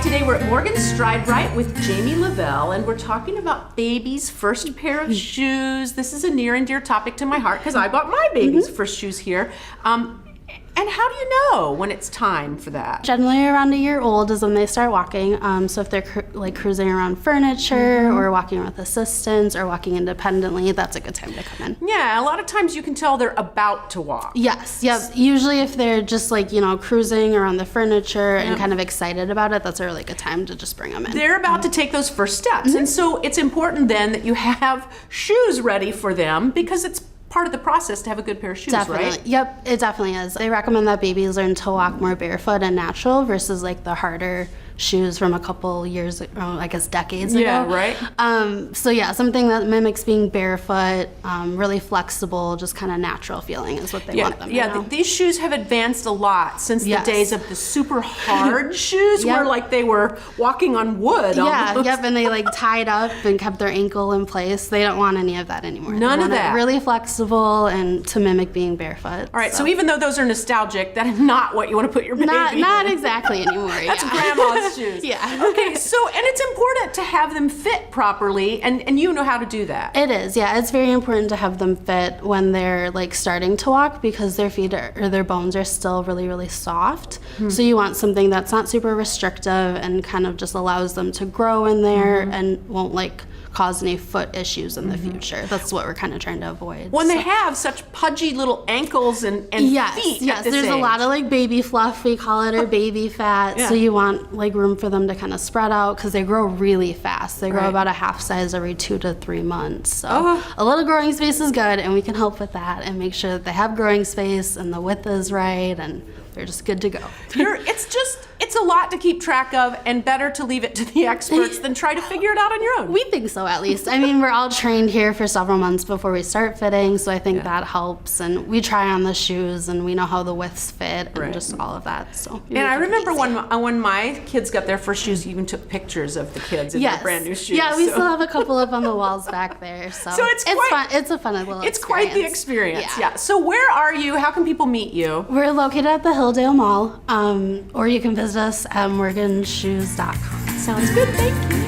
Today we're at Morgan Stride Right with Jamie Lavelle, and we're talking about baby's first pair of shoes. This is a near and dear topic to my heart because I bought my baby's first shoes here. And how do you know when it's time for that? Generally around a year old is when they start walking. So if they're cruising around furniture or walking with assistance or walking independently, that's a good time to come in. Yeah, a lot of times you can tell they're about to walk. Yes, yep. Usually if they're just cruising around the furniture and kind of excited about it, that's a really good time to just bring them in. They're about to take those first steps. And so it's important then that you have shoes ready for them because it's part of the process to have a good pair of shoes, Definitely. right? Yep, it definitely is. They recommend that babies learn to walk more barefoot and natural versus the harder shoes from a couple years, decades ago. Yeah, right. So yeah, something that mimics being barefoot, really flexible, just kind of natural feeling is what they want them. Yeah, these shoes have advanced a lot since the days of the super hard shoes where they were walking on wood. Yeah, almost. and they tied up and kept their ankle in place. They don't want any of that anymore. None they of want that. It really flexible and to mimic being barefoot. All right, so even though those are nostalgic, that is not what you want to put your baby not in. exactly anymore. That's grandma's shoes. Yeah. Okay, so, and it's important to have them fit properly, and you know how to do that. It is, yeah. It's very important to have them fit when they're starting to walk because their feet or their bones are still really, really soft. So you want something that's not super restrictive and kind of just allows them to grow in there and won't cause any foot issues in the future. That's what we're kind of trying to avoid. When they have such pudgy little ankles and feet. Yes, there's a lot of baby fluff, we call it, or baby fat. So you want room for them to kind of spread out because they grow really fast. They grow about a half size every 2 to 3 months. So a little growing space is good, and we can help with that and make sure that they have growing space and the width is right and they're just good to go. It's a lot to keep track of, and better to leave it to the experts than try to figure it out on your own. We think so, at least. I mean, we're all trained here for several months before we start fitting, so I think that helps. And we try on the shoes, and we know how the widths fit, and just all of that. So. And I remember when my kids got their first shoes, you even took pictures of the kids in their brand new shoes. Yeah, we still have a couple up on the walls back there. So it's fun. It's a fun little experience. It's quite the experience. Yeah. So where are you? How can people meet you? We're located at the Hilldale Mall, or you can visit us at morganshoes.com. Sounds good. Thank you.